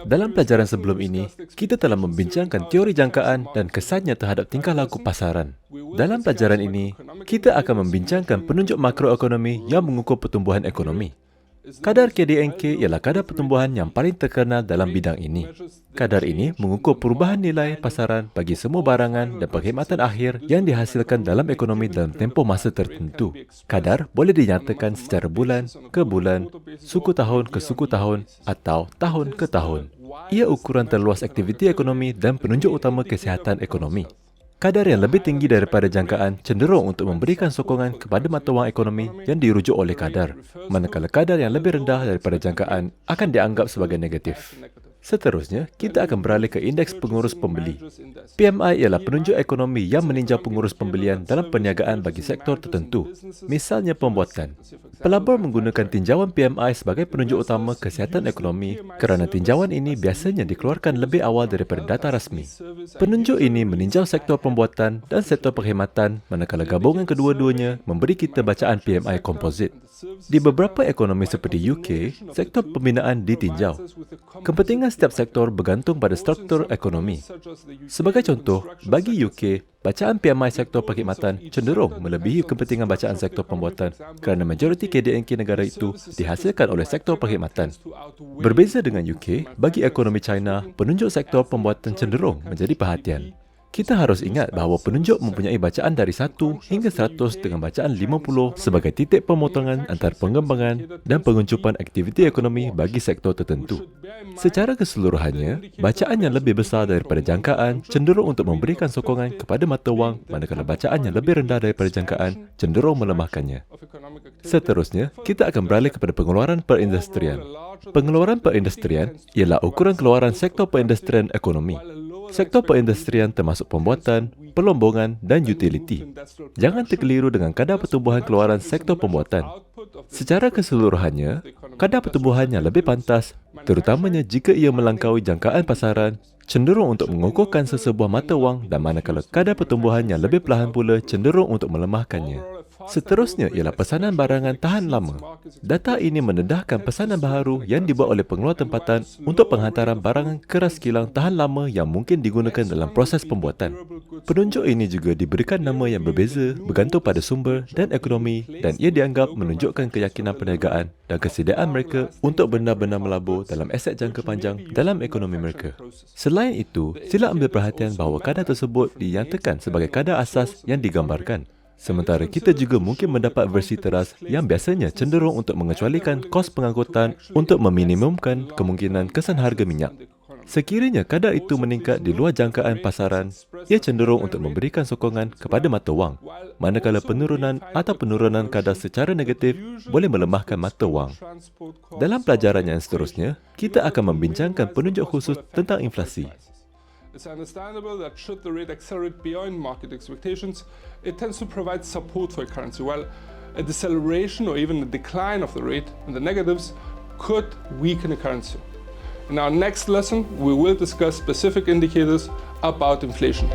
Dalam pelajaran sebelum ini, kita telah membincangkan teori jangkaan dan kesannya terhadap tingkah laku pasaran. Dalam pelajaran ini, kita akan membincangkan penunjuk makroekonomi yang mengukur pertumbuhan ekonomi. Kadar KDNK ialah kadar pertumbuhan yang paling terkenal dalam bidang ini. Kadar ini mengukur perubahan nilai pasaran bagi semua barangan dan perkhidmatan akhir yang dihasilkan dalam ekonomi dalam tempoh masa tertentu. Kadar boleh dinyatakan secara bulan ke bulan, suku tahun ke suku tahun, atau tahun ke tahun. Ia ukuran terluas aktiviti ekonomi dan penunjuk utama kesihatan ekonomi. Kadar yang lebih tinggi daripada jangkaan cenderung untuk memberikan sokongan kepada mata wang ekonomi yang dirujuk oleh kadar, manakala kadar yang lebih rendah daripada jangkaan akan dianggap sebagai negatif. Seterusnya, kita akan beralih ke indeks pengurus pembeli. PMI ialah penunjuk ekonomi yang meninjau pengurus pembelian dalam perniagaan bagi sektor tertentu, misalnya pembuatan. Pelabur menggunakan tinjauan PMI sebagai penunjuk utama kesihatan ekonomi kerana tinjauan ini biasanya dikeluarkan lebih awal daripada data rasmi. Penunjuk ini meninjau sektor pembuatan dan sektor perkhidmatan, manakala gabungan kedua-duanya memberi kita bacaan PMI komposit. Di beberapa ekonomi seperti UK, sektor pembinaan ditinjau. Kepentingan setiap sektor bergantung pada struktur ekonomi. Sebagai contoh, bagi UK, bacaan PMI sektor perkhidmatan cenderung melebihi kepentingan bacaan sektor pembuatan kerana majoriti KDNK negara itu dihasilkan oleh sektor perkhidmatan. Berbeza dengan UK, bagi ekonomi China, penunjuk sektor pembuatan cenderung menjadi perhatian. Kita harus ingat bahawa penunjuk mempunyai bacaan dari 1 hingga 100 dengan bacaan 50 sebagai titik pemotongan antara pengembangan dan penguncupan aktiviti ekonomi bagi sektor tertentu. Secara keseluruhannya, bacaan yang lebih besar daripada jangkaan cenderung untuk memberikan sokongan kepada mata wang, manakala bacaan yang lebih rendah daripada jangkaan cenderung melemahkannya. Seterusnya, kita akan beralih kepada pengeluaran perindustrian. Pengeluaran perindustrian ialah ukuran keluaran sektor perindustrian ekonomi. Sektor perindustrian termasuk pembuatan, pelombongan dan utiliti. Jangan terkeliru dengan kadar pertumbuhan keluaran sektor pembuatan. Secara keseluruhannya, kadar pertumbuhan yang lebih pantas, terutamanya jika ia melangkaui jangkaan pasaran, cenderung untuk mengukuhkan sesebuah mata wang dan manakala kadar pertumbuhan yang lebih perlahan pula cenderung untuk melemahkannya. Seterusnya ialah pesanan barangan tahan lama. Data ini mendedahkan pesanan baharu yang dibuat oleh pengeluar tempatan untuk penghantaran barangan keras kilang tahan lama yang mungkin digunakan dalam proses pembuatan. Penunjuk ini juga diberikan nama yang berbeza bergantung pada sumber dan ekonomi dan ia dianggap menunjukkan keyakinan perniagaan dan kesediaan mereka untuk benar-benar melabur dalam aset jangka panjang dalam ekonomi mereka. Selain itu, sila ambil perhatian bahawa kadar tersebut dinyatakan sebagai kadar asas yang digambarkan. Sementara kita juga mungkin mendapat versi teras yang biasanya cenderung untuk mengecualikan kos pengangkutan untuk meminimumkan kemungkinan kesan harga minyak. Sekiranya kadar itu meningkat di luar jangkaan pasaran, ia cenderung untuk memberikan sokongan kepada mata wang, manakala penurunan atau penurunan kadar secara negatif boleh melemahkan mata wang. Dalam pelajaran yang seterusnya, kita akan membincangkan penunjuk khusus tentang inflasi. It's understandable that should the rate accelerate beyond market expectations, it tends to provide support for a currency, while a deceleration or even a decline of the rate in the negatives could weaken a currency. In our next lesson, we will discuss specific indicators about inflation.